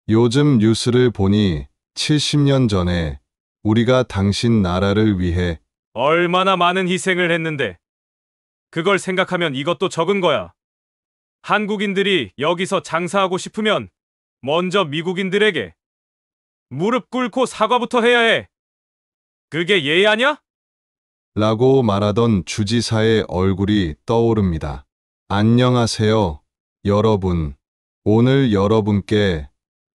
요즘 뉴스를 보니 70년 전에 우리가 당신 나라를 위해 얼마나 많은 희생을 했는데 그걸 생각하면 이것도 적은 거야. 한국인들이 여기서 장사하고 싶으면 먼저 미국인들에게 무릎 꿇고 사과부터 해야 해. 그게 예의아냐? 라고 말하던 주지사의 얼굴이 떠오릅니다. 안녕하세요, 여러분. 오늘 여러분께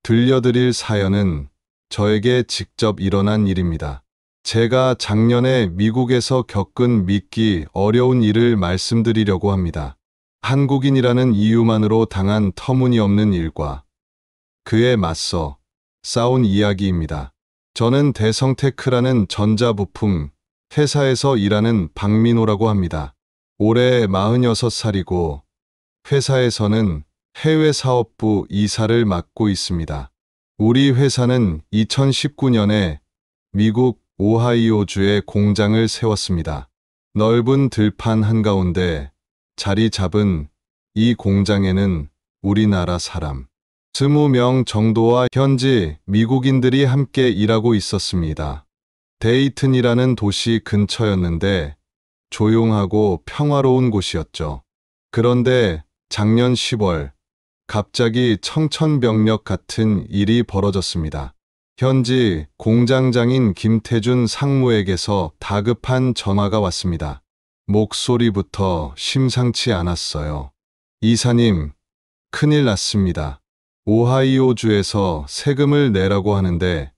들려드릴 사연은 저에게 직접 일어난 일입니다. 제가 작년에 미국에서 겪은 믿기 어려운 일을 말씀드리려고 합니다. 한국인이라는 이유만으로 당한 터무니없는 일과 그에 맞서 싸운 이야기입니다. 저는 대성테크라는 전자부품 회사에서 일하는 박민호라고 합니다. 올해 46살이고 회사에서는 해외 사업부 이사를 맡고 있습니다. 우리 회사는 2019년에 미국 오하이오주에 공장을 세웠습니다. 넓은 들판 한가운데 자리 잡은 이 공장에는 우리나라 사람 20명 정도와 현지 미국인들이 함께 일하고 있었습니다. 데이튼이라는 도시 근처였는데 조용하고 평화로운 곳이었죠. 그런데 작년 10월 갑자기 청천벽력 같은 일이 벌어졌습니다. 현지 공장장인 김태준 상무에게서 다급한 전화가 왔습니다. 목소리부터 심상치 않았어요. 이사님, 큰일 났습니다. 오하이오주에서 세금을 내라고 하는데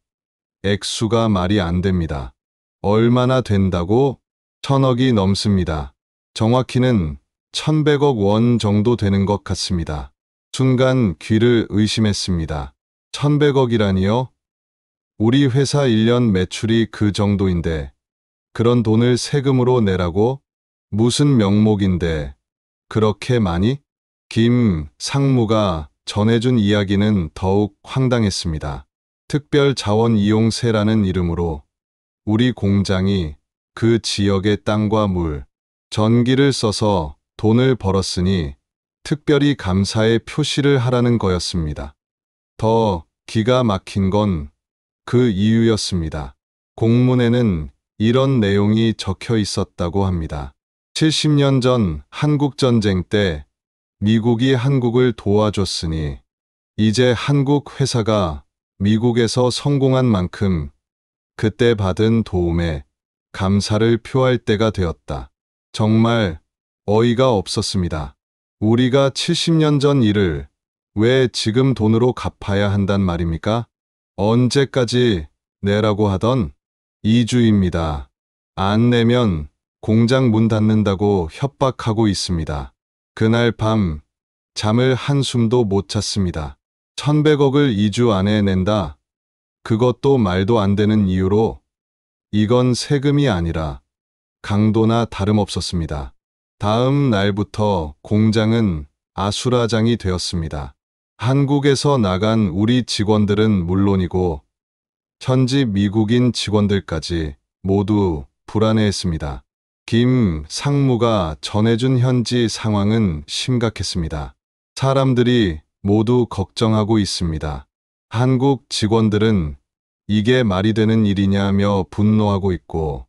액수가 말이 안 됩니다. 얼마나 된다고? 1000억이 넘습니다. 정확히는 1100억 원 정도 되는 것 같습니다. 순간 귀를 의심했습니다. 1100억이라니요? 우리 회사 1년 매출이 그 정도인데 그런 돈을 세금으로 내라고? 무슨 명목인데 그렇게 많이? 김 상무가 전해준 이야기는 더욱 황당했습니다. 특별자원이용세라는 이름으로 우리 공장이 그 지역의 땅과 물, 전기를 써서 돈을 벌었으니 특별히 감사의 표시를 하라는 거였습니다. 더 기가 막힌 건 그 이유였습니다. 공문에는 이런 내용이 적혀 있었다고 합니다. 70년 전 한국전쟁 때 미국이 한국을 도와줬으니 이제 한국 회사가 미국에서 성공한 만큼 그때 받은 도움에 감사를 표할 때가 되었다. 정말 어이가 없었습니다. 우리가 70년 전 일을 왜 지금 돈으로 갚아야 한단 말입니까? 언제까지 내라고 하던 2주입니다. 안 내면 공장 문 닫는다고 협박하고 있습니다. 그날 밤 잠을 한숨도 못 잤습니다. 1100억을 2주 안에 낸다. 그것도 말도 안 되는 이유로 이건 세금이 아니라 강도나 다름없었습니다. 다음 날부터 공장은 아수라장이 되었습니다. 한국에서 나간 우리 직원들은 물론이고 현지 미국인 직원들까지 모두 불안해했습니다. 김 상무가 전해준 현지 상황은 심각했습니다. 사람들이 모두 걱정하고 있습니다. 한국 직원들은 이게 말이 되는 일이냐며 분노하고 있고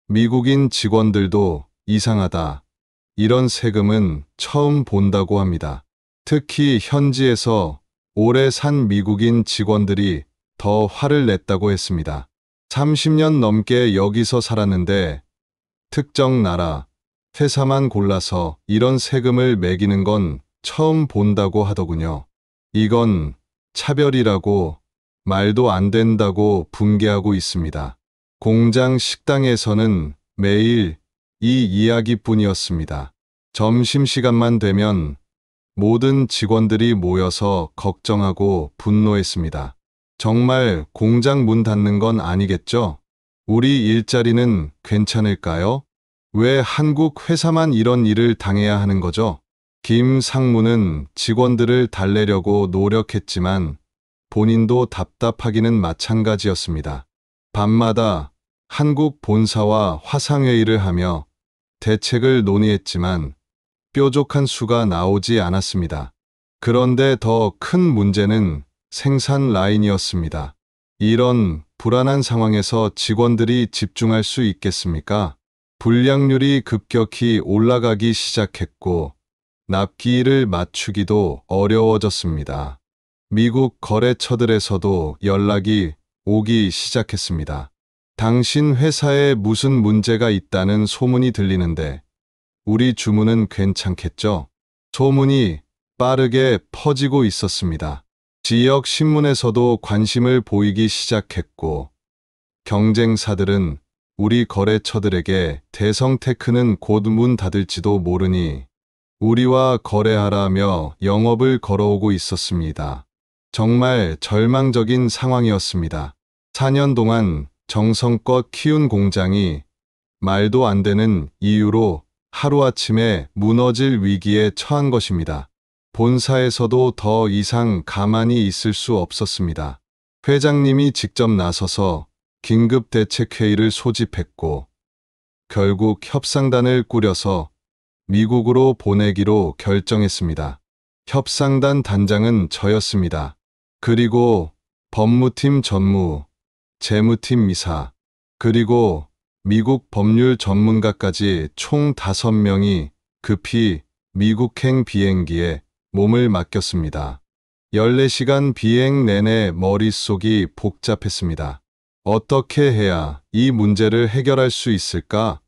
미국인 직원들도 이상하다. 이런 세금은 처음 본다고 합니다. 특히 현지에서 오래 산 미국인 직원들이 더 화를 냈다고 했습니다. 30년 넘게 여기서 살았는데 특정 나라, 회사만 골라서 이런 세금을 매기는 건 처음 본다고 하더군요. 이건 차별이라고 말도 안 된다고 분개하고 있습니다. 공장 식당에서는 매일 이 이야기뿐이었습니다. 점심시간만 되면 모든 직원들이 모여서 걱정하고 분노했습니다. 정말 공장 문 닫는 건 아니겠죠? 우리 일자리는 괜찮을까요? 왜 한국 회사만 이런 일을 당해야 하는 거죠? 김 상무는 직원들을 달래려고 노력했지만 본인도 답답하기는 마찬가지였습니다. 밤마다 한국 본사와 화상회의를 하며 대책을 논의했지만 뾰족한 수가 나오지 않았습니다. 그런데 더 큰 문제는 생산 라인이었습니다. 이런 불안한 상황에서 직원들이 집중할 수 있겠습니까? 불량률이 급격히 올라가기 시작했고 납기일을 맞추기도 어려워졌습니다. 미국 거래처들에서도 연락이 오기 시작했습니다. 당신 회사에 무슨 문제가 있다는 소문이 들리는데 우리 주문은 괜찮겠죠? 소문이 빠르게 퍼지고 있었습니다. 지역 신문에서도 관심을 보이기 시작했고 경쟁사들은 우리 거래처들에게 대성 테크는 곧 문 닫을지도 모르니 우리와 거래하라며 영업을 걸어오고 있었습니다. 정말 절망적인 상황이었습니다. 4년 동안 정성껏 키운 공장이 말도 안 되는 이유로 하루아침에 무너질 위기에 처한 것입니다. 본사에서도 더 이상 가만히 있을 수 없었습니다. 회장님이 직접 나서서 긴급 대책회의를 소집했고 결국 협상단을 꾸려서 미국으로 보내기로 결정했습니다. 협상단 단장은 저였습니다. 그리고 법무팀 전무, 재무팀 이사, 그리고 미국 법률 전문가까지 총 5명이 급히 미국행 비행기에 몸을 맡겼습니다. 14시간 비행 내내 머릿속이 복잡했습니다. 어떻게 해야 이 문제를 해결할 수 있을까?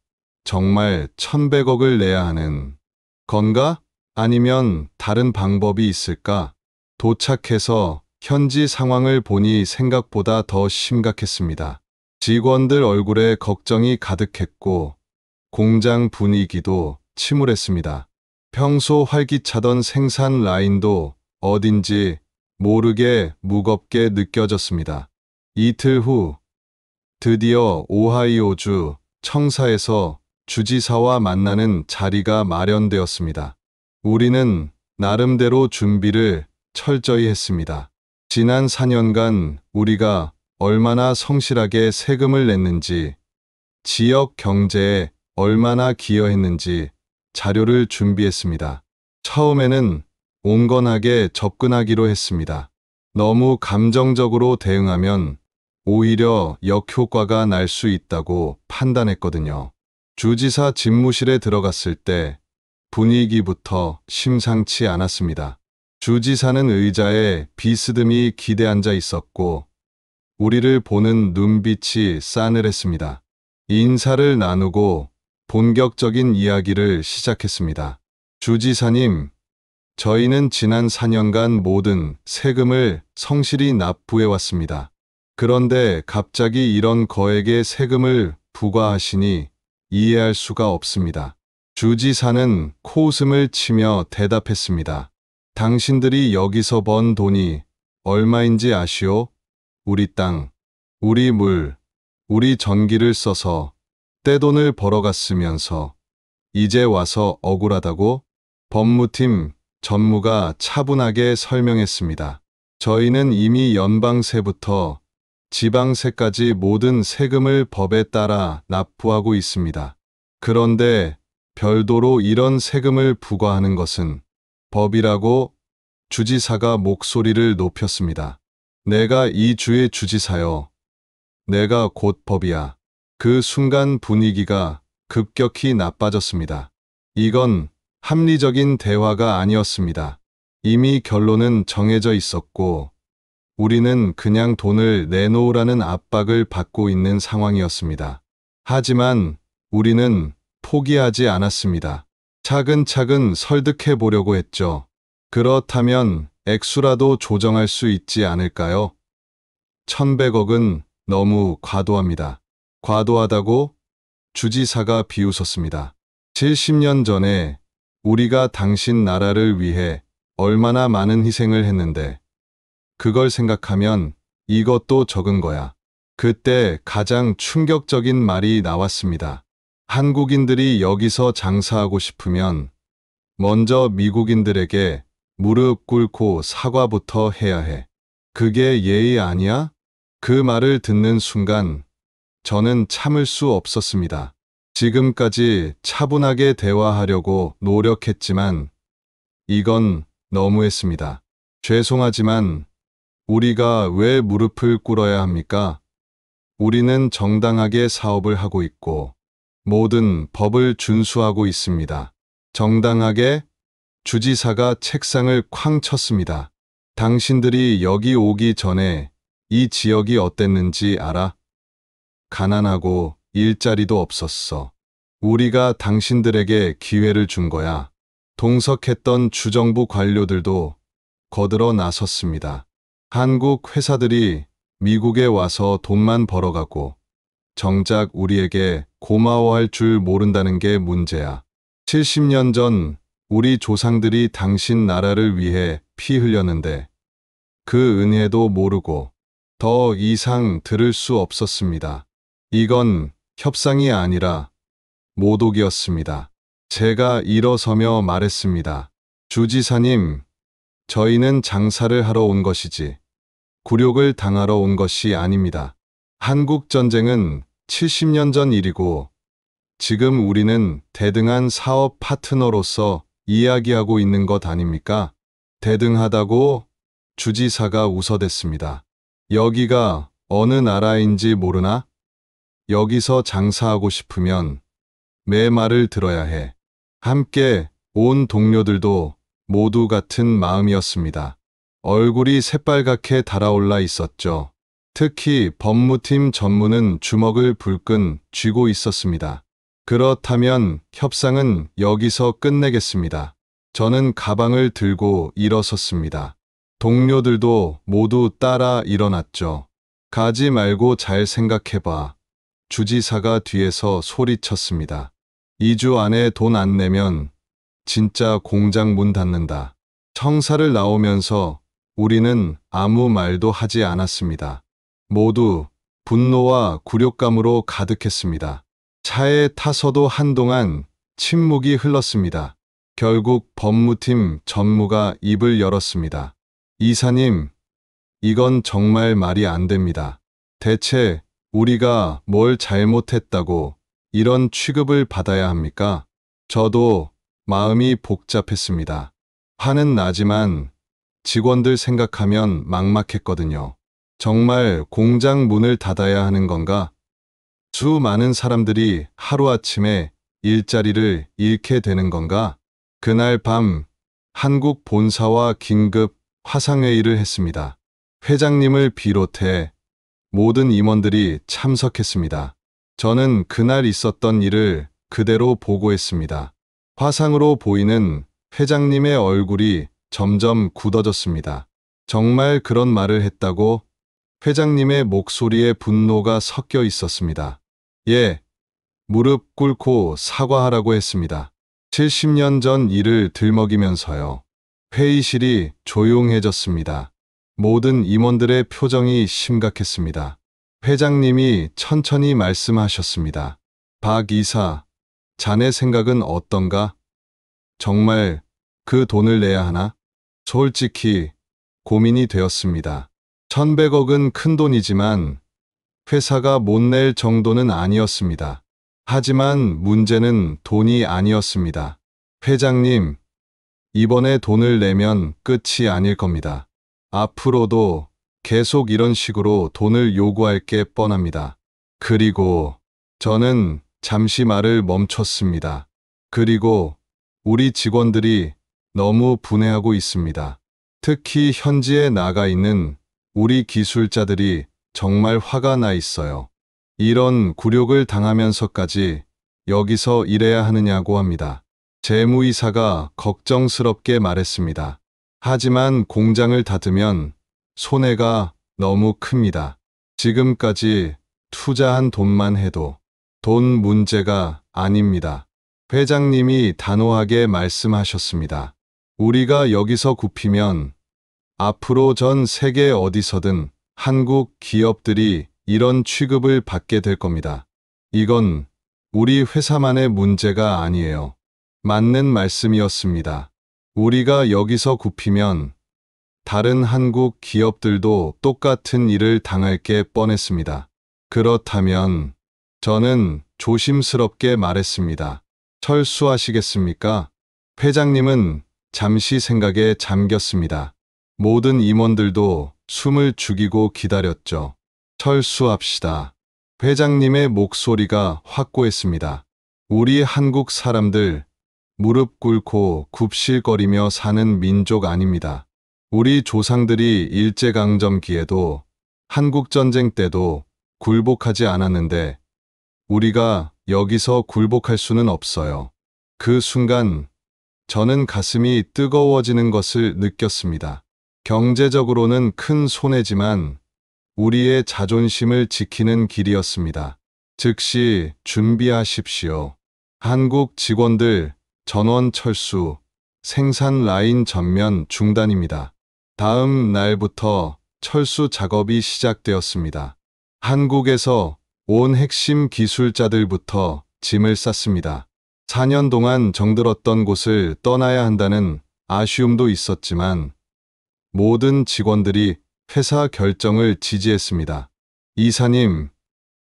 정말 1,100억을 내야 하는 건가? 아니면 다른 방법이 있을까? 도착해서 현지 상황을 보니 생각보다 더 심각했습니다. 직원들 얼굴에 걱정이 가득했고 공장 분위기도 침울했습니다. 평소 활기차던 생산 라인도 어딘지 모르게 무겁게 느껴졌습니다. 이틀 후 드디어 오하이오주 청사에서 주지사와 만나는 자리가 마련되었습니다. 우리는 나름대로 준비를 철저히 했습니다. 지난 4년간 우리가 얼마나 성실하게 세금을 냈는지, 지역 경제에 얼마나 기여했는지 자료를 준비했습니다. 처음에는 온건하게 접근하기로 했습니다. 너무 감정적으로 대응하면 오히려 역효과가 날 수 있다고 판단했거든요. 주지사 집무실에 들어갔을 때 분위기부터 심상치 않았습니다. 주지사는 의자에 비스듬히 기대앉아 있었고 우리를 보는 눈빛이 싸늘했습니다. 인사를 나누고 본격적인 이야기를 시작했습니다. 주지사님, 저희는 지난 4년간 모든 세금을 성실히 납부해왔습니다. 그런데 갑자기 이런 거액의 세금을 부과하시니 이해할 수가 없습니다. 주지사는 코웃음을 치며 대답했습니다. 당신들이 여기서 번 돈이 얼마인지 아시오? 우리 땅, 우리 물, 우리 전기를 써서 떼돈을 벌어갔으면서 이제 와서 억울하다고? 법무팀 전무가 차분하게 설명했습니다. 저희는 이미 연방세부터 지방세까지 모든 세금을 법에 따라 납부하고 있습니다. 그런데 별도로 이런 세금을 부과하는 것은 법이라고 주지사가 목소리를 높였습니다. 내가 이 주의 주지사여. 내가 곧 법이야. 그 순간 분위기가 급격히 나빠졌습니다. 이건 합리적인 대화가 아니었습니다. 이미 결론은 정해져 있었고 우리는 그냥 돈을 내놓으라는 압박을 받고 있는 상황이었습니다. 하지만 우리는 포기하지 않았습니다. 차근차근 설득해 보려고 했죠. 그렇다면 액수라도 조정할 수 있지 않을까요? 1,100억은 너무 과도합니다. 과도하다고? 주지사가 비웃었습니다. 70년 전에 우리가 당신 나라를 위해 얼마나 많은 희생을 했는데 그걸 생각하면 이것도 적은 거야. 그때 가장 충격적인 말이 나왔습니다. 한국인들이 여기서 장사하고 싶으면 먼저 미국인들에게 무릎 꿇고 사과부터 해야 해. 그게 예의 아니야? 그 말을 듣는 순간 저는 참을 수 없었습니다. 지금까지 차분하게 대화하려고 노력했지만 이건 너무했습니다. 죄송하지만 우리가 왜 무릎을 꿇어야 합니까? 우리는 정당하게 사업을 하고 있고 모든 법을 준수하고 있습니다. 정당하게? 주지사가 책상을 쾅 쳤습니다. 당신들이 여기 오기 전에 이 지역이 어땠는지 알아? 가난하고 일자리도 없었어. 우리가 당신들에게 기회를 준 거야. 동석했던 주정부 관료들도 거들어 나섰습니다. 한국 회사들이 미국에 와서 돈만 벌어가고 정작 우리에게 고마워할 줄 모른다는 게 문제야. 70년 전 우리 조상들이 당신 나라를 위해 피 흘렸는데 그 은혜도 모르고 더 이상 들을 수 없었습니다. 이건 협상이 아니라 모독이었습니다. 제가 일어서며 말했습니다. 주지사님, 저희는 장사를 하러 온 것이지 굴욕을 당하러 온 것이 아닙니다. 한국 전쟁은 70년 전 일이고 지금 우리는 대등한 사업 파트너로서 이야기하고 있는 것 아닙니까? 대등하다고 주지사가 웃어댔습니다. 여기가 어느 나라인지 모르나? 여기서 장사하고 싶으면 내 말을 들어야 해. 함께 온 동료들도 모두 같은 마음이었습니다. 얼굴이 새빨갛게 달아올라 있었죠. 특히 법무팀 전무는 주먹을 불끈 쥐고 있었습니다. 그렇다면 협상은 여기서 끝내겠습니다. 저는 가방을 들고 일어섰습니다. 동료들도 모두 따라 일어났죠. 가지 말고 잘 생각해봐. 주지사가 뒤에서 소리쳤습니다. 2주 안에 돈 안 내면 진짜 공장 문 닫는다. 청사를 나오면서 우리는 아무 말도 하지 않았습니다. 모두 분노와 굴욕감으로 가득했습니다. 차에 타서도 한동안 침묵이 흘렀습니다. 결국 법무팀 전무가 입을 열었습니다. 이사님, 이건 정말 말이 안 됩니다. 대체 우리가 뭘 잘못했다고 이런 취급을 받아야 합니까? 저도 마음이 복잡했습니다. 화는 나지만 직원들 생각하면 막막했거든요. 정말 공장 문을 닫아야 하는 건가? 수많은 사람들이 하루아침에 일자리를 잃게 되는 건가? 그날 밤 한국 본사와 긴급 화상회의를 했습니다. 회장님을 비롯해 모든 임원들이 참석했습니다. 저는 그날 있었던 일을 그대로 보고했습니다. 화상으로 보이는 회장님의 얼굴이 점점 굳어졌습니다. 정말 그런 말을 했다고? 회장님의 목소리에 분노가 섞여 있었습니다. 예, 무릎 꿇고 사과하라고 했습니다. 70년 전 일을 들먹이면서요. 회의실이 조용해졌습니다. 모든 임원들의 표정이 심각했습니다. 회장님이 천천히 말씀하셨습니다. 박 이사, 자네 생각은 어떤가? 정말 그 돈을 내야 하나? 솔직히 고민이 되었습니다. 1100억은 큰 돈이지만 회사가 못 낼 정도는 아니었습니다. 하지만 문제는 돈이 아니었습니다. 회장님, 이번에 돈을 내면 끝이 아닐 겁니다. 앞으로도 계속 이런 식으로 돈을 요구할 게 뻔합니다. 그리고 저는 잠시 말을 멈췄습니다. 그리고 우리 직원들이 너무 분해하고 있습니다. 특히 현지에 나가 있는 우리 기술자들이 정말 화가 나 있어요. 이런 굴욕을 당하면서까지 여기서 일해야 하느냐고 합니다. 재무이사가 걱정스럽게 말했습니다. 하지만 공장을 닫으면 손해가 너무 큽니다. 지금까지 투자한 돈만 해도 돈 문제가 아닙니다. 회장님이 단호하게 말씀하셨습니다. 우리가 여기서 굽히면 앞으로 전 세계 어디서든 한국 기업들이 이런 취급을 받게 될 겁니다. 이건 우리 회사만의 문제가 아니에요. 맞는 말씀이었습니다. 우리가 여기서 굽히면 다른 한국 기업들도 똑같은 일을 당할 게 뻔했습니다. 그렇다면 저는 조심스럽게 말했습니다. 철수하시겠습니까? 회장님은 잠시 생각에 잠겼습니다. 모든 임원들도 숨을 죽이고 기다렸죠. 철수합시다. 회장님의 목소리가 확고했습니다. 우리 한국 사람들 무릎 꿇고 굽실거리며 사는 민족 아닙니다. 우리 조상들이 일제강점기에도 한국전쟁 때도 굴복하지 않았는데 우리가 여기서 굴복할 수는 없어요. 그 순간 저는 가슴이 뜨거워지는 것을 느꼈습니다. 경제적으로는 큰 손해지만 우리의 자존심을 지키는 길이었습니다. 즉시 준비하십시오. 한국 직원들 전원 철수, 생산 라인 전면 중단입니다. 다음 날부터 철수 작업이 시작되었습니다. 한국에서 온 핵심 기술자들부터 짐을 쌌습니다. 4년 동안 정들었던 곳을 떠나야 한다는 아쉬움도 있었지만 모든 직원들이 회사 결정을 지지했습니다. 이사님,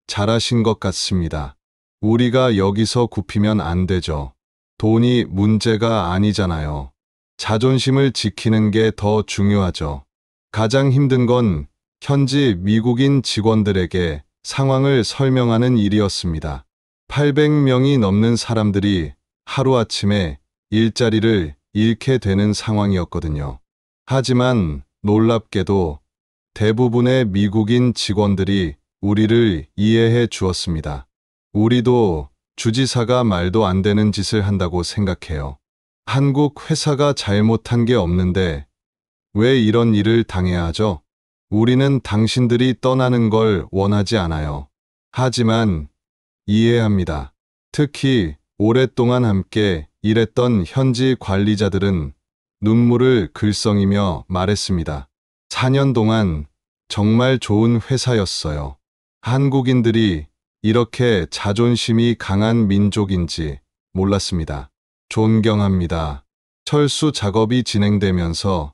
잘하신 것 같습니다. 우리가 여기서 굽히면 안 되죠. 돈이 문제가 아니잖아요. 자존심을 지키는 게 더 중요하죠. 가장 힘든 건 현지 미국인 직원들에게 상황을 설명하는 일이었습니다. 800명이 넘는 사람들이 하루아침에 일자리를 잃게 되는 상황이었거든요. 하지만 놀랍게도 대부분의 미국인 직원들이 우리를 이해해 주었습니다. 우리도 주지사가 말도 안 되는 짓을 한다고 생각해요. 한국 회사가 잘못한 게 없는데 왜 이런 일을 당해야 하죠? 우리는 당신들이 떠나는 걸 원하지 않아요. 하지만 이해합니다. 특히 오랫동안 함께 일했던 현지 관리자들은 눈물을 글썽이며 말했습니다. 4년 동안 정말 좋은 회사였어요. 한국인들이 이렇게 자존심이 강한 민족인지 몰랐습니다. 존경합니다. 철수 작업이 진행되면서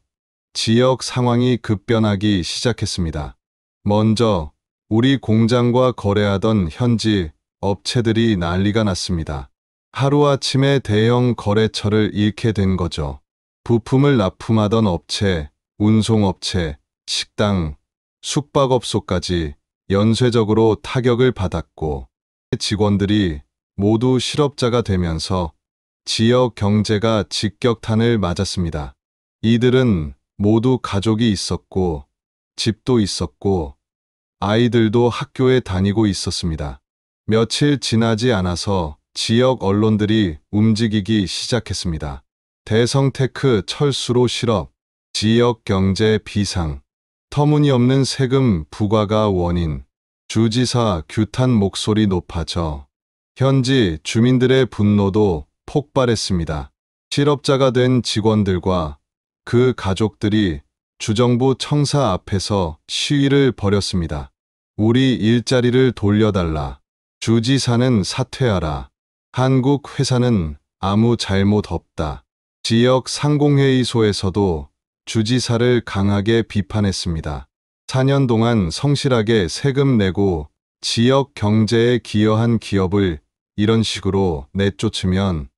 지역 상황이 급변하기 시작했습니다. 먼저 우리 공장과 거래하던 현지 업체들이 난리가 났습니다. 하루아침에 대형 거래처를 잃게 된 거죠. 부품을 납품하던 업체, 운송업체, 식당, 숙박업소까지 연쇄적으로 타격을 받았고 직원들이 모두 실업자가 되면서 지역 경제가 직격탄을 맞았습니다. 이들은 모두 가족이 있었고 집도 있었고 아이들도 학교에 다니고 있었습니다. 며칠 지나지 않아서 지역 언론들이 움직이기 시작했습니다. 대성테크 철수로 실업, 지역 경제 비상, 터무니없는 세금 부과가 원인, 주지사 규탄 목소리 높아져 현지 주민들의 분노도 폭발했습니다. 실업자가 된 직원들과 그 가족들이 주정부 청사 앞에서 시위를 벌였습니다. 우리 일자리를 돌려달라. 주지사는 사퇴하라. 한국 회사는 아무 잘못 없다. 지역 상공회의소에서도 주지사를 강하게 비판했습니다. 4년 동안 성실하게 세금 내고 지역 경제에 기여한 기업을 이런 식으로 내쫓으면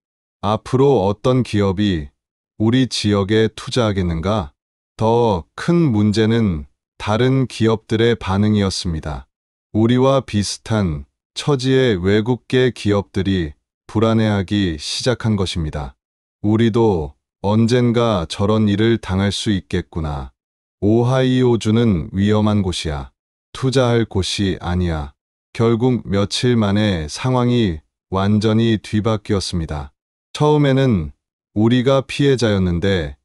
앞으로 어떤 기업이 우리 지역에 투자하겠는가? 더 큰 문제는 다른 기업들의 반응이었습니다. 우리와 비슷한 처지의 외국계 기업들이 불안해하기 시작한 것입니다. 우리도 언젠가 저런 일을 당할 수 있겠구나. 오하이오주는 위험한 곳이야. 투자할 곳이 아니야. 결국 며칠 만에 상황이 완전히 뒤바뀌었습니다. 처음에는 우리가 피해자였는데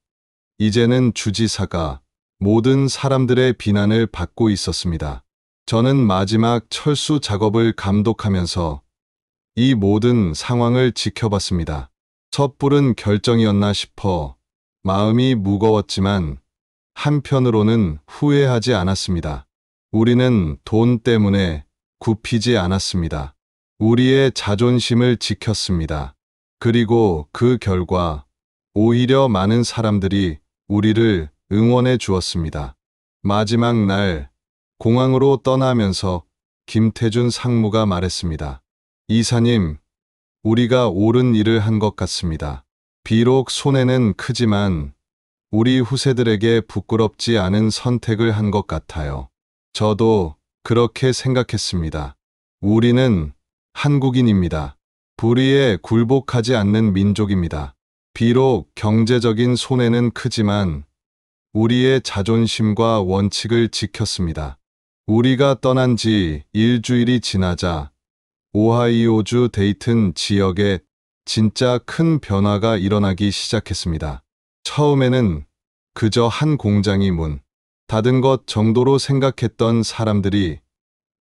이제는 주지사가 모든 사람들의 비난을 받고 있었습니다. 저는 마지막 철수 작업을 감독하면서 이 모든 상황을 지켜봤습니다. 섣부른 결정이었나 싶어 마음이 무거웠지만 한편으로는 후회하지 않았습니다. 우리는 돈 때문에 굽히지 않았습니다. 우리의 자존심을 지켰습니다. 그리고 그 결과 오히려 많은 사람들이 우리를 응원해 주었습니다. 마지막 날 공항으로 떠나면서 김태준 상무가 말했습니다. 이사님, 우리가 옳은 일을 한 것 같습니다. 비록 손해는 크지만 우리 후세들에게 부끄럽지 않은 선택을 한 것 같아요. 저도 그렇게 생각했습니다. 우리는 한국인입니다. 불의에 굴복하지 않는 민족입니다. 비록 경제적인 손해는 크지만 우리의 자존심과 원칙을 지켰습니다. 우리가 떠난 지 일주일이 지나자 오하이오주 데이튼 지역에 진짜 큰 변화가 일어나기 시작했습니다. 처음에는 그저 한 공장이 문 닫은 것 정도로 생각했던 사람들이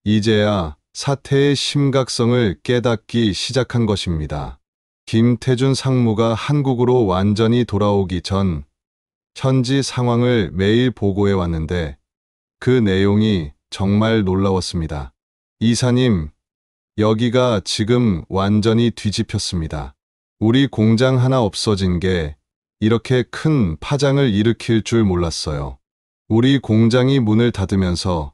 이제야 사태의 심각성을 깨닫기 시작한 것입니다. 김태준 상무가 한국으로 완전히 돌아오기 전 현지 상황을 매일 보고해 왔는데 그 내용이 정말 놀라웠습니다. 이사님, 여기가 지금 완전히 뒤집혔습니다. 우리 공장 하나 없어진 게 이렇게 큰 파장을 일으킬 줄 몰랐어요. 우리 공장이 문을 닫으면서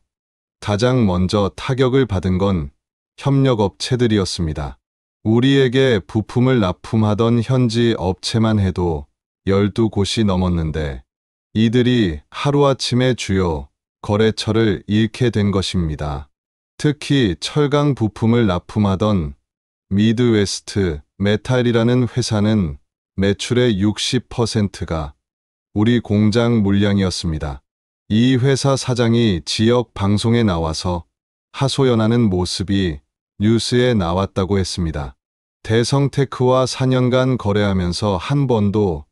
가장 먼저 타격을 받은 건 협력업체들이었습니다. 우리에게 부품을 납품하던 현지 업체만 해도 12곳이 넘었는데 이들이 하루아침에 주요 거래처를 잃게 된 것입니다. 특히 철강 부품을 납품하던 미드웨스트 메탈이라는 회사는 매출의 60%가 우리 공장 물량이었습니다. 이 회사 사장이 지역 방송에 나와서 하소연하는 모습이 뉴스에 나왔다고 했습니다. 대성테크와 4년간 거래하면서 한 번도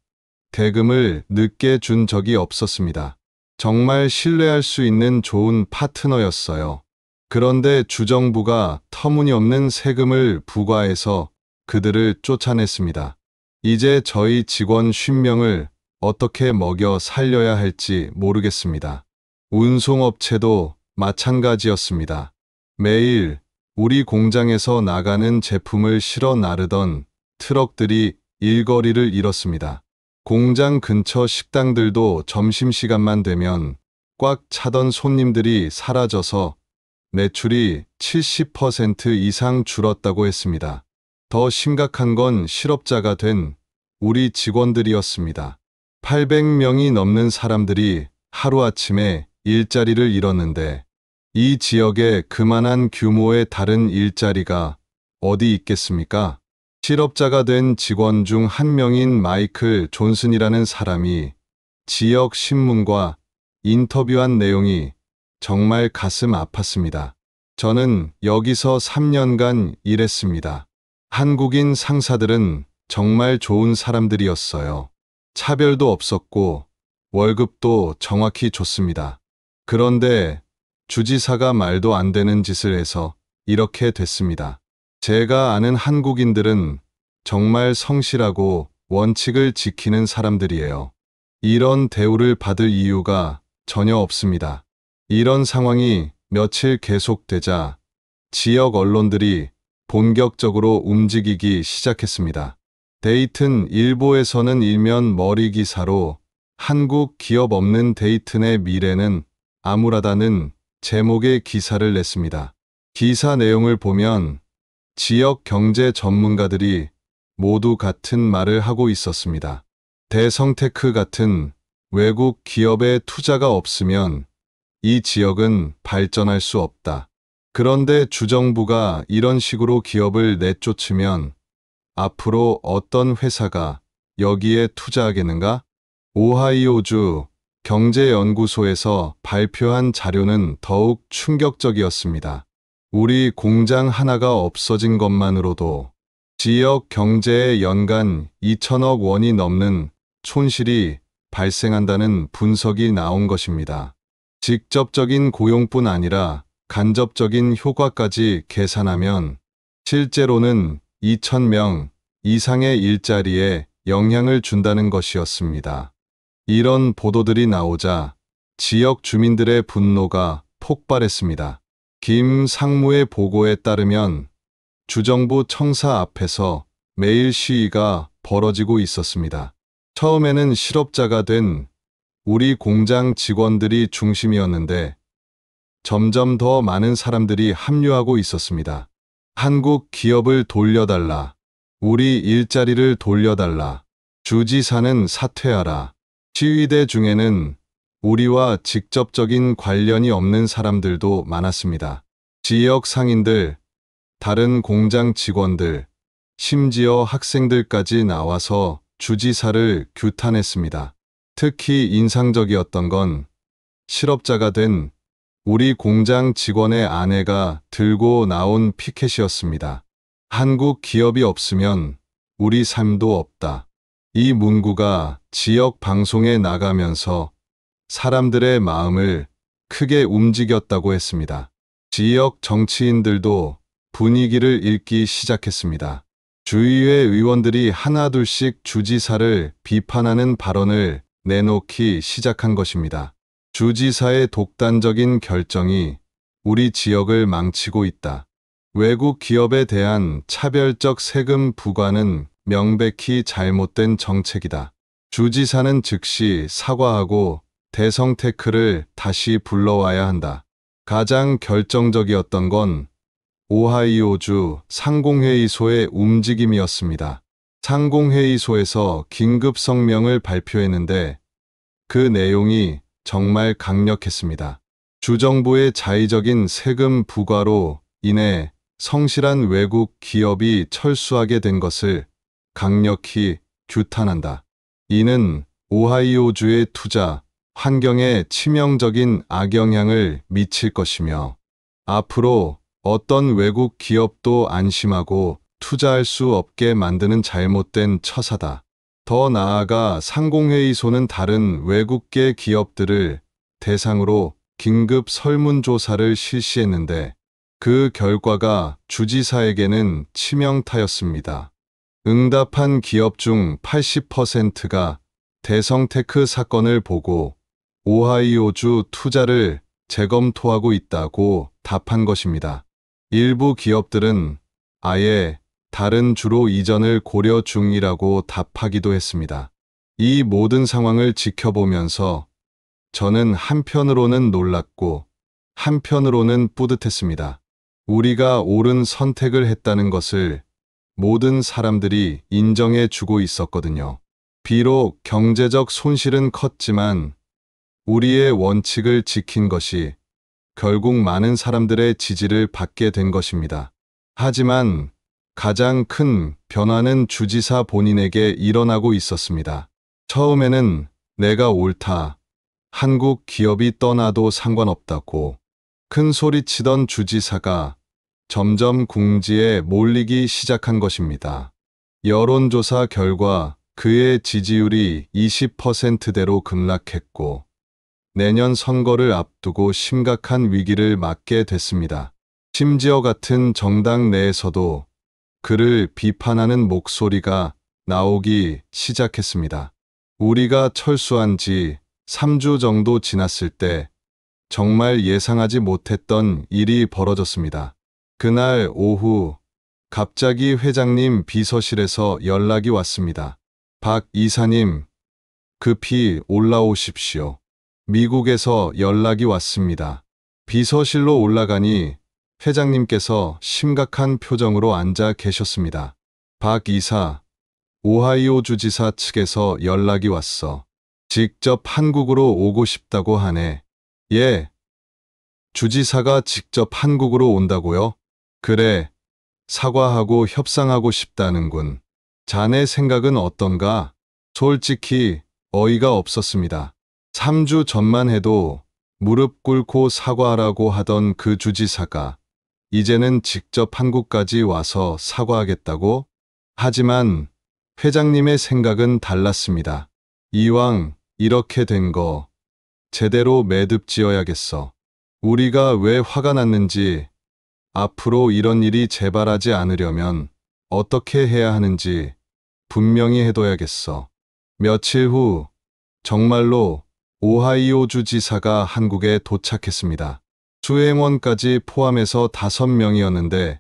대금을 늦게 준 적이 없었습니다. 정말 신뢰할 수 있는 좋은 파트너였어요. 그런데 주정부가 터무니없는 세금을 부과해서 그들을 쫓아냈습니다. 이제 저희 직원 50명을 어떻게 먹여 살려야 할지 모르겠습니다. 운송업체도 마찬가지였습니다. 매일 우리 공장에서 나가는 제품을 실어 나르던 트럭들이 일거리를 잃었습니다. 공장 근처 식당들도 점심시간만 되면 꽉 차던 손님들이 사라져서 매출이 70% 이상 줄었다고 했습니다. 더 심각한 건 실업자가 된 우리 직원들이었습니다. 800명이 넘는 사람들이 하루아침에 일자리를 잃었는데 이 지역에 그만한 규모의 다른 일자리가 어디 있겠습니까? 실업자가 된 직원 중 한 명인 마이클 존슨이라는 사람이 지역 신문과 인터뷰한 내용이 정말 가슴 아팠습니다. 저는 여기서 3년간 일했습니다. 한국인 상사들은 정말 좋은 사람들이었어요. 차별도 없었고 월급도 정확히 줬습니다. 그런데 주지사가 말도 안 되는 짓을 해서 이렇게 됐습니다. 제가 아는 한국인들은 정말 성실하고 원칙을 지키는 사람들이에요. 이런 대우를 받을 이유가 전혀 없습니다. 이런 상황이 며칠 계속되자 지역 언론들이 본격적으로 움직이기 시작했습니다. 데이튼 일보에서는 일면 머리 기사로 한국 기업 없는 데이튼의 미래는 암울하다는 제목의 기사를 냈습니다. 기사 내용을 보면 지역 경제 전문가들이 모두 같은 말을 하고 있었습니다. 대성테크 같은 외국 기업의 투자가 없으면 이 지역은 발전할 수 없다. 그런데 주정부가 이런 식으로 기업을 내쫓으면 앞으로 어떤 회사가 여기에 투자하겠는가? 오하이오주 경제연구소에서 발표한 자료는 더욱 충격적이었습니다. 우리 공장 하나가 없어진 것만으로도 지역 경제에 연간 2천억 원이 넘는 손실이 발생한다는 분석이 나온 것입니다. 직접적인 고용뿐 아니라 간접적인 효과까지 계산하면 실제로는 2,000명 이상의 일자리에 영향을 준다는 것이었습니다. 이런 보도들이 나오자 지역 주민들의 분노가 폭발했습니다. 김 상무의 보고에 따르면 주정부 청사 앞에서 매일 시위가 벌어지고 있었습니다. 처음에는 실업자가 된 우리 공장 직원들이 중심이었는데 점점 더 많은 사람들이 합류하고 있었습니다. 한국 기업을 돌려달라. 우리 일자리를 돌려달라. 주지사는 사퇴하라. 시위대 중에는 우리와 직접적인 관련이 없는 사람들도 많았습니다. 지역 상인들, 다른 공장 직원들, 심지어 학생들까지 나와서 주지사를 규탄했습니다. 특히 인상적이었던 건 실업자가 된 우리 공장 직원의 아내가 들고 나온 피켓이었습니다. 한국 기업이 없으면 우리 삶도 없다. 이 문구가 지역 방송에 나가면서 사람들의 마음을 크게 움직였다고 했습니다. 지역 정치인들도 분위기를 읽기 시작했습니다. 주의회 의원들이 하나둘씩 주지사를 비판하는 발언을 내놓기 시작한 것입니다. 주지사의 독단적인 결정이 우리 지역을 망치고 있다. 외국 기업에 대한 차별적 세금 부과는 명백히 잘못된 정책이다. 주지사는 즉시 사과하고 대성 테크를 다시 불러와야 한다. 가장 결정적이었던 건 오하이오주 상공회의소의 움직임이었습니다. 상공회의소에서 긴급 성명을 발표했는데 그 내용이 정말 강력했습니다. 주정부의 자의적인 세금 부과로 인해 성실한 외국 기업이 철수하게 된 것을 강력히 규탄한다. 이는 오하이오주의 투자, 환경에 치명적인 악영향을 미칠 것이며 앞으로 어떤 외국 기업도 안심하고 투자할 수 없게 만드는 잘못된 처사다. 더 나아가 상공회의소는 다른 외국계 기업들을 대상으로 긴급 설문조사를 실시했는데 그 결과가 주지사에게는 치명타였습니다. 응답한 기업 중 80%가 대성테크 사건을 보고 오하이오주 투자를 재검토하고 있다고 답한 것입니다. 일부 기업들은 아예 다른 주로 이전을 고려 중이라고 답하기도 했습니다. 이 모든 상황을 지켜보면서 저는 한편으로는 놀랐고 한편으로는 뿌듯했습니다. 우리가 옳은 선택을 했다는 것을 모든 사람들이 인정해 주고 있었거든요. 비록 경제적 손실은 컸지만 우리의 원칙을 지킨 것이 결국 많은 사람들의 지지를 받게 된 것입니다. 하지만 가장 큰 변화는 주지사 본인에게 일어나고 있었습니다. 처음에는 내가 옳다, 한국 기업이 떠나도 상관없다고 큰 소리치던 주지사가 점점 궁지에 몰리기 시작한 것입니다. 여론조사 결과 그의 지지율이 20%대로 급락했고 내년 선거를 앞두고 심각한 위기를 맞게 됐습니다. 심지어 같은 정당 내에서도 그를 비판하는 목소리가 나오기 시작했습니다. 우리가 철수한 지 3주 정도 지났을 때 정말 예상하지 못했던 일이 벌어졌습니다. 그날 오후 갑자기 회장님 비서실에서 연락이 왔습니다. 박 이사님, 급히 올라오십시오. 미국에서 연락이 왔습니다. 비서실로 올라가니 회장님께서 심각한 표정으로 앉아 계셨습니다. 박 이사, 오하이오 주지사 측에서 연락이 왔어. 직접 한국으로 오고 싶다고 하네. 예. 주지사가 직접 한국으로 온다고요? 그래. 사과하고 협상하고 싶다는군. 자네 생각은 어떤가? 솔직히 어이가 없었습니다. 3주 전만 해도 무릎 꿇고 사과하라고 하던 그 주지사가 이제는 직접 한국까지 와서 사과하겠다고? 하지만 회장님의 생각은 달랐습니다. 이왕 이렇게 된 거 제대로 매듭 지어야겠어. 우리가 왜 화가 났는지, 앞으로 이런 일이 재발하지 않으려면 어떻게 해야 하는지 분명히 해둬야겠어. 며칠 후 정말로 오하이오주 지사가 한국에 도착했습니다. 수행원까지 포함해서 5명이었는데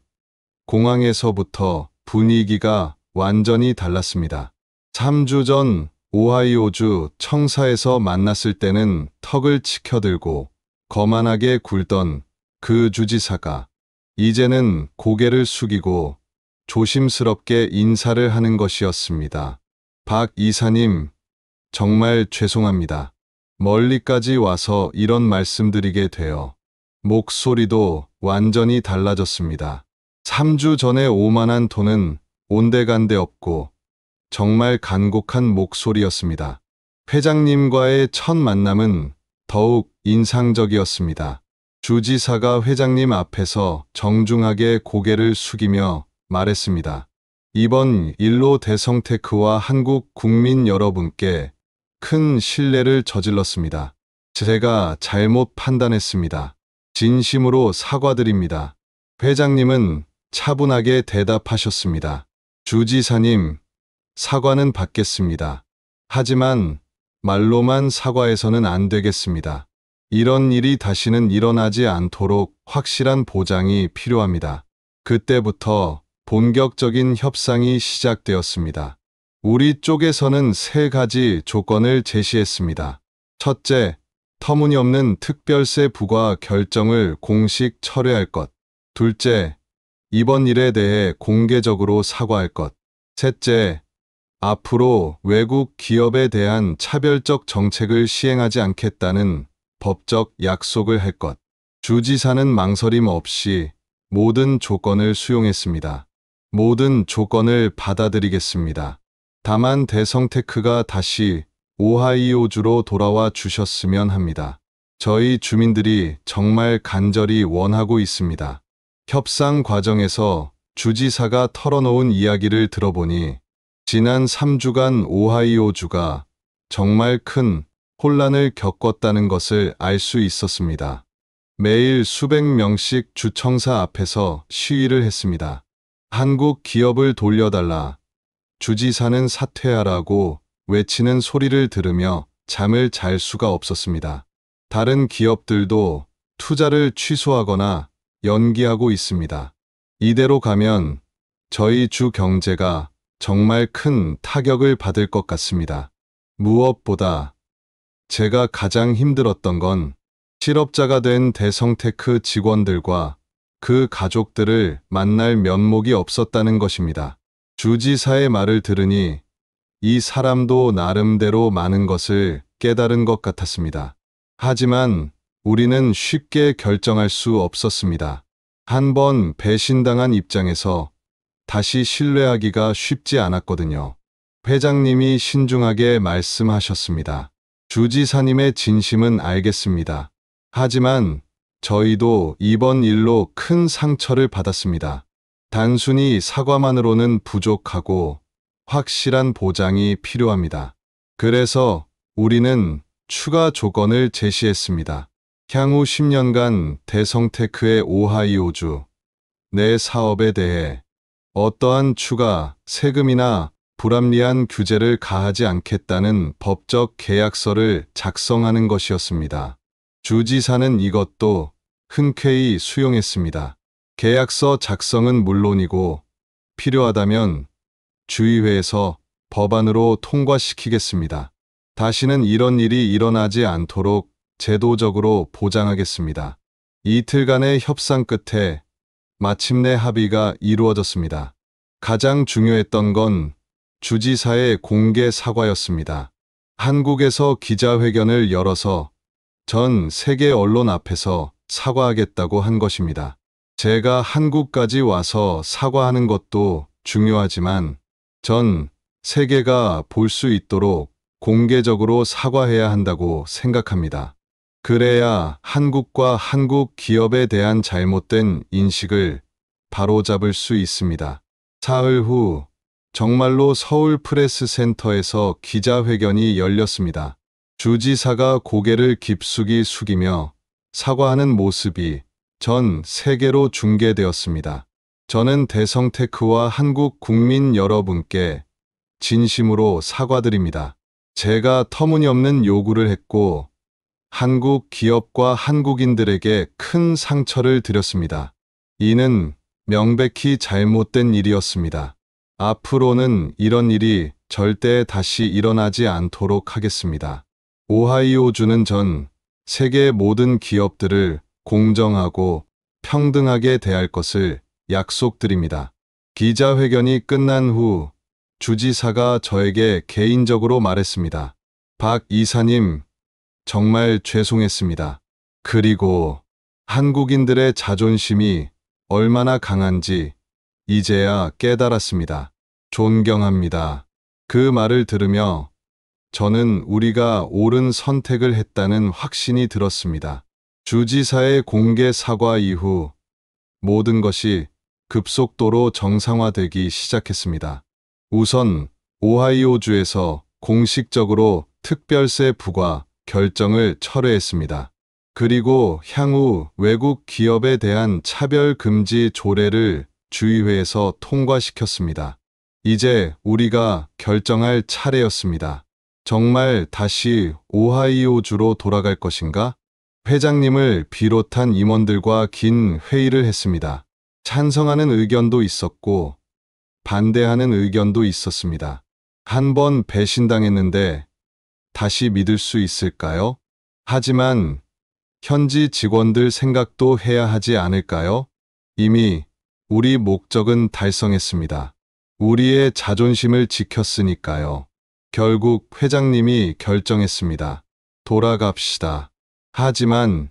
공항에서부터 분위기가 완전히 달랐습니다. 3주 전 오하이오주 청사에서 만났을 때는 턱을 치켜들고 거만하게 굴던 그 주지사가 이제는 고개를 숙이고 조심스럽게 인사를 하는 것이었습니다. 박 이사님, 정말 죄송합니다. 멀리까지 와서 이런 말씀드리게 되어 목소리도 완전히 달라졌습니다. 3주 전에 오만한 돈은 온데간데 없고 정말 간곡한 목소리였습니다. 회장님과의 첫 만남은 더욱 인상적이었습니다. 주지사가 회장님 앞에서 정중하게 고개를 숙이며 말했습니다. 이번 일로 대성테크와 한국 국민 여러분께 큰 신뢰를 저질렀습니다. 제가 잘못 판단했습니다. 진심으로 사과드립니다. 회장님은 차분하게 대답하셨습니다. 주지사님, 사과는 받겠습니다. 하지만 말로만 사과해서는 안 되겠습니다. 이런 일이 다시는 일어나지 않도록 확실한 보장이 필요합니다. 그때부터 본격적인 협상이 시작되었습니다. 우리 쪽에서는 3가지 조건을 제시했습니다. 첫째, 터무니없는 특별세 부과 결정을 공식 철회할 것. 둘째, 이번 일에 대해 공개적으로 사과할 것. 셋째, 앞으로 외국 기업에 대한 차별적 정책을 시행하지 않겠다는 법적 약속을 할 것. 주지사는 망설임 없이 모든 조건을 수용했습니다. 모든 조건을 받아들이겠습니다. 다만 대성테크가 다시 오하이오주로 돌아와 주셨으면 합니다. 저희 주민들이 정말 간절히 원하고 있습니다. 협상 과정에서 주지사가 털어놓은 이야기를 들어보니 지난 3주간 오하이오주가 정말 큰 혼란을 겪었다는 것을 알 수 있었습니다. 매일 수백 명씩 주청사 앞에서 시위를 했습니다. 한국 기업을 돌려달라, 주지사는 사퇴하라고 외치는 소리를 들으며 잠을 잘 수가 없었습니다. 다른 기업들도 투자를 취소하거나 연기하고 있습니다. 이대로 가면 저희 주 경제가 정말 큰 타격을 받을 것 같습니다. 무엇보다 제가 가장 힘들었던 건 실업자가 된 대성테크 직원들과 그 가족들을 만날 면목이 없었다는 것입니다. 주지사의 말을 들으니 이 사람도 나름대로 많은 것을 깨달은 것 같았습니다. 하지만 우리는 쉽게 결정할 수 없었습니다. 한번 배신당한 입장에서 다시 신뢰하기가 쉽지 않았거든요. 회장님이 신중하게 말씀하셨습니다. 주지사님의 진심은 알겠습니다. 하지만 저희도 이번 일로 큰 상처를 받았습니다. 단순히 사과만으로는 부족하고 확실한 보장이 필요합니다. 그래서 우리는 추가 조건을 제시했습니다. 향후 10년간 대성테크의 오하이오주 내 사업에 대해 어떠한 추가 세금이나 불합리한 규제를 가하지 않겠다는 법적 계약서를 작성하는 것이었습니다. 주지사는 이것도 흔쾌히 수용했습니다. 계약서 작성은 물론이고 필요하다면 주의회에서 법안으로 통과시키겠습니다. 다시는 이런 일이 일어나지 않도록 제도적으로 보장하겠습니다. 이틀간의 협상 끝에 마침내 합의가 이루어졌습니다. 가장 중요했던 건 주지사의 공개 사과였습니다. 한국에서 기자회견을 열어서 전 세계 언론 앞에서 사과하겠다고 한 것입니다. 제가 한국까지 와서 사과하는 것도 중요하지만 전 세계가 볼 수 있도록 공개적으로 사과해야 한다고 생각합니다. 그래야 한국과 한국 기업에 대한 잘못된 인식을 바로잡을 수 있습니다. 사흘 후 정말로 서울 프레스센터에서 기자회견이 열렸습니다. 주지사가 고개를 깊숙이 숙이며 사과하는 모습이 전 세계로 중계되었습니다. 저는 대성테크와 한국 국민 여러분께 진심으로 사과드립니다. 제가 터무니없는 요구를 했고 한국 기업과 한국인들에게 큰 상처를 드렸습니다. 이는 명백히 잘못된 일이었습니다. 앞으로는 이런 일이 절대 다시 일어나지 않도록 하겠습니다. 오하이오주는 전 세계 모든 기업들을 공정하고 평등하게 대할 것을 약속드립니다. 기자회견이 끝난 후 주지사가 저에게 개인적으로 말했습니다. 박 이사님, 정말 죄송했습니다. 그리고 한국인들의 자존심이 얼마나 강한지 이제야 깨달았습니다. 존경합니다. 그 말을 들으며 저는 우리가 옳은 선택을 했다는 확신이 들었습니다. 주지사의 공개 사과 이후 모든 것이 급속도로 정상화되기 시작했습니다. 우선 오하이오주에서 공식적으로 특별세 부과 결정을 철회했습니다. 그리고 향후 외국 기업에 대한 차별 금지 조례를 주의회에서 통과시켰습니다. 이제 우리가 결정할 차례였습니다. 정말 다시 오하이오주로 돌아갈 것인가? 회장님을 비롯한 임원들과 긴 회의를 했습니다. 찬성하는 의견도 있었고 반대하는 의견도 있었습니다. 한 번 배신당했는데 다시 믿을 수 있을까요? 하지만 현지 직원들 생각도 해야 하지 않을까요? 이미 우리 목적은 달성했습니다. 우리의 자존심을 지켰으니까요. 결국 회장님이 결정했습니다. 돌아갑시다. 하지만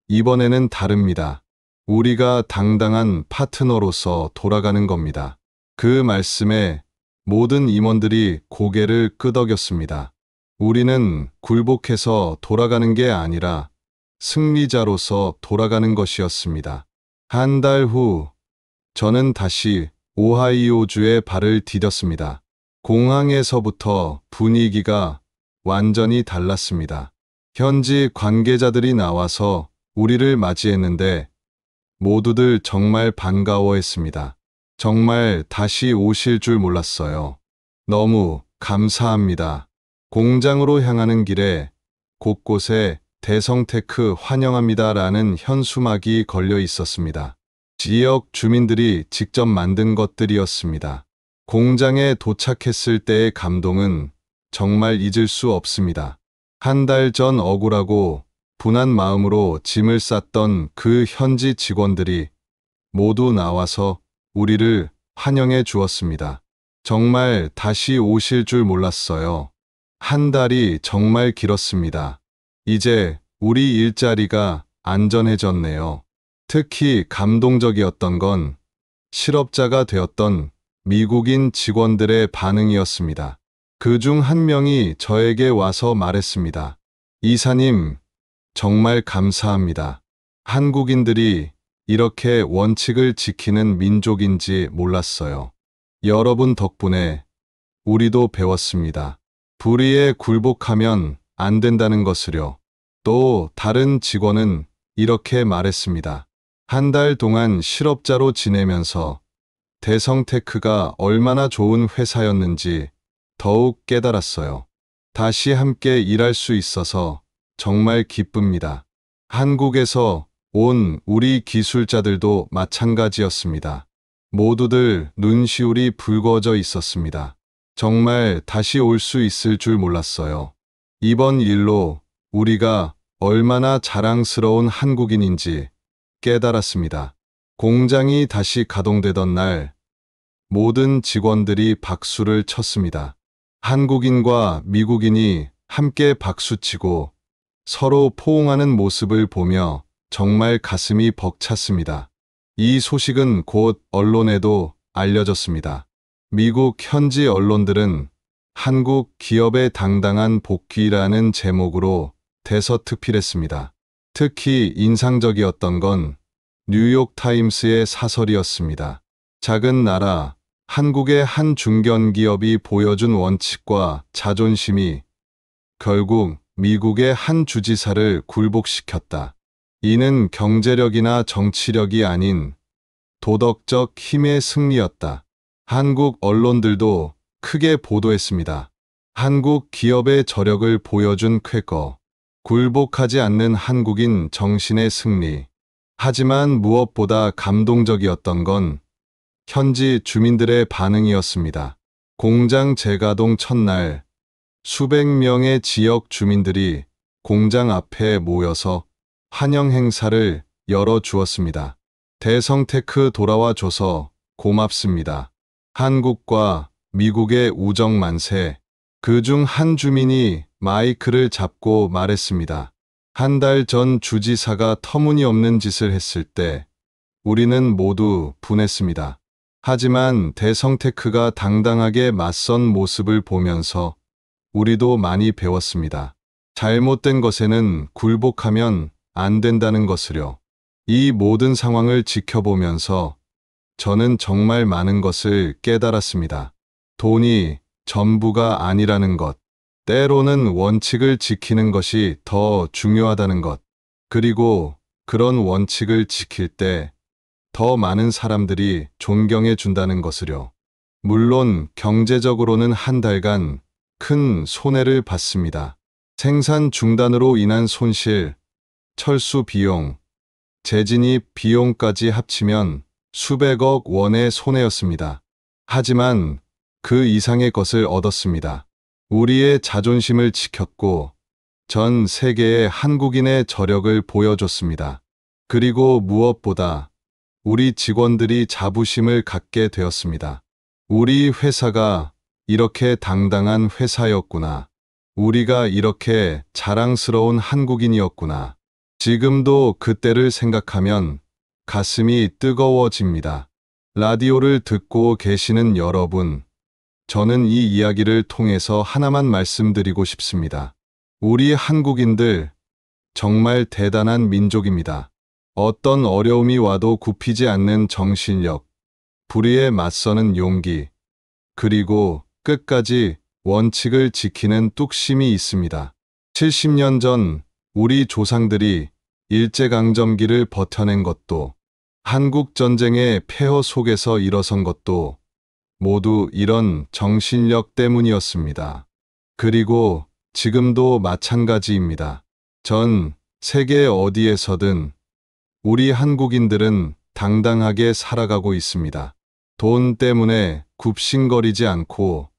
이번에는 다릅니다. 우리가 당당한 파트너로서 돌아가는 겁니다. 그 말씀에 모든 임원들이 고개를 끄덕였습니다. 우리는 굴복해서 돌아가는 게 아니라 승리자로서 돌아가는 것이었습니다. 한 달 후, 저는 다시 오하이오주에 발을 디뎠습니다. 공항에서부터 분위기가 완전히 달랐습니다. 현지 관계자들이 나와서 우리를 맞이했는데 모두들 정말 반가워했습니다. 정말 다시 오실 줄 몰랐어요. 너무 감사합니다. 공장으로 향하는 길에 곳곳에 대성테크 환영합니다라는 현수막이 걸려 있었습니다. 지역 주민들이 직접 만든 것들이었습니다. 공장에 도착했을 때의 감동은 정말 잊을 수 없습니다. 한 달 전 억울하고 분한 마음으로 짐을 쌌던 그 현지 직원들이 모두 나와서 우리를 환영해 주었습니다. 정말 다시 오실 줄 몰랐어요. 한 달이 정말 길었습니다. 이제 우리 일자리가 안전해졌네요. 특히 감동적이었던 건 실업자가 되었던 미국인 직원들의 반응이었습니다. 그중 한 명이 저에게 와서 말했습니다. 이사님, 정말 감사합니다. 한국인들이 이렇게 원칙을 지키는 민족인지 몰랐어요. 여러분 덕분에 우리도 배웠습니다. 불의에 굴복하면 안 된다는 것을요. 또 다른 직원은 이렇게 말했습니다. 한 달 동안 실업자로 지내면서 대성테크가 얼마나 좋은 회사였는지 더욱 깨달았어요. 다시 함께 일할 수 있어서 정말 기쁩니다. 한국에서 온 우리 기술자들도 마찬가지였습니다. 모두들 눈시울이 붉어져 있었습니다. 정말 다시 올 수 있을 줄 몰랐어요. 이번 일로 우리가 얼마나 자랑스러운 한국인인지 깨달았습니다. 공장이 다시 가동되던 날 모든 직원들이 박수를 쳤습니다. 한국인과 미국인이 함께 박수치고 서로 포옹하는 모습을 보며 정말 가슴이 벅찼습니다. 이 소식은 곧 언론에도 알려졌습니다. 미국 현지 언론들은 한국 기업의 당당한 복귀라는 제목으로 대서특필했습니다. 특히 인상적이었던 건 뉴욕타임스의 사설이었습니다. 작은 나라 한국의 한 중견기업이 보여준 원칙과 자존심이 결국 미국의 한 주지사를 굴복시켰다. 이는 경제력이나 정치력이 아닌 도덕적 힘의 승리였다. 한국 언론들도 크게 보도했습니다. 한국 기업의 저력을 보여준 쾌거, 굴복하지 않는 한국인 정신의 승리. 하지만 무엇보다 감동적이었던 건 현지 주민들의 반응이었습니다. 공장 재가동 첫날 수백 명의 지역 주민들이 공장 앞에 모여서 환영 행사를 열어주었습니다. 대성테크 돌아와 줘서 고맙습니다. 한국과 미국의 우정 만세. 그중 한 주민이 마이크를 잡고 말했습니다. 한 달 전 주지사가 터무니없는 짓을 했을 때 우리는 모두 분했습니다. 하지만 대성테크가 당당하게 맞선 모습을 보면서 우리도 많이 배웠습니다. 잘못된 것에는 굴복하면 안 된다는 것을요. 이 모든 상황을 지켜보면서 저는 정말 많은 것을 깨달았습니다. 돈이 전부가 아니라는 것, 때로는 원칙을 지키는 것이 더 중요하다는 것, 그리고 그런 원칙을 지킬 때 더 많은 사람들이 존경해 준다는 것을요. 물론 경제적으로는 한 달간 큰 손해를 봤습니다. 생산 중단으로 인한 손실, 철수 비용, 재진입 비용까지 합치면 수백억 원의 손해였습니다. 하지만 그 이상의 것을 얻었습니다. 우리의 자존심을 지켰고 전 세계의 한국인의 저력을 보여줬습니다. 그리고 무엇보다 우리 직원들이 자부심을 갖게 되었습니다. 우리 회사가 이렇게 당당한 회사였구나. 우리가 이렇게 자랑스러운 한국인이었구나. 지금도 그때를 생각하면 가슴이 뜨거워집니다. 라디오를 듣고 계시는 여러분, 저는 이 이야기를 통해서 하나만 말씀드리고 싶습니다. 우리 한국인들 정말 대단한 민족입니다. 어떤 어려움이 와도 굽히지 않는 정신력, 불의에 맞서는 용기, 그리고 끝까지 원칙을 지키는 뚝심이 있습니다. 70년 전 우리 조상들이 일제강점기를 버텨낸 것도, 한국전쟁의 폐허 속에서 일어선 것도 모두 이런 정신력 때문이었습니다. 그리고 지금도 마찬가지입니다. 전 세계 어디에서든 우리 한국인들은 당당하게 살아가고 있습니다. 돈 때문에 굽신거리지 않고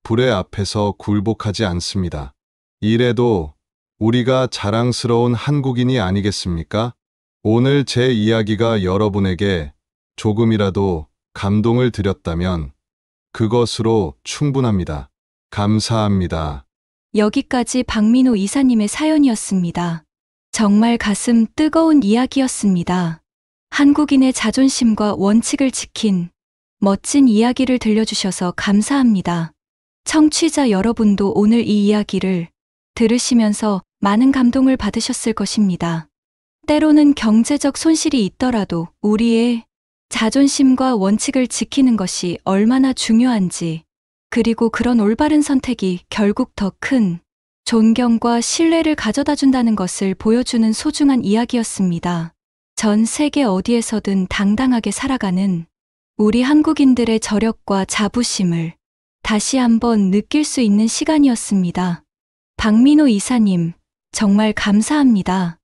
불의 앞에서 굴복하지 않습니다. 이래도 우리가 자랑스러운 한국인이 아니겠습니까? 오늘 제 이야기가 여러분에게 조금이라도 감동을 드렸다면 그것으로 충분합니다. 감사합니다. 여기까지 박민호 이사님의 사연이었습니다. 정말 가슴 뜨거운 이야기였습니다. 한국인의 자존심과 원칙을 지킨 멋진 이야기를 들려주셔서 감사합니다. 청취자 여러분도 오늘 이 이야기를 들으시면서 많은 감동을 받으셨을 것입니다. 때로는 경제적 손실이 있더라도 우리의 자존심과 원칙을 지키는 것이 얼마나 중요한지, 그리고 그런 올바른 선택이 결국 더 큰 존경과 신뢰를 가져다 준다는 것을 보여주는 소중한 이야기였습니다. 전 세계 어디에서든 당당하게 살아가는 우리 한국인들의 저력과 자부심을 다시 한번 느낄 수 있는 시간이었습니다. 박민호 이사님, 정말 감사합니다.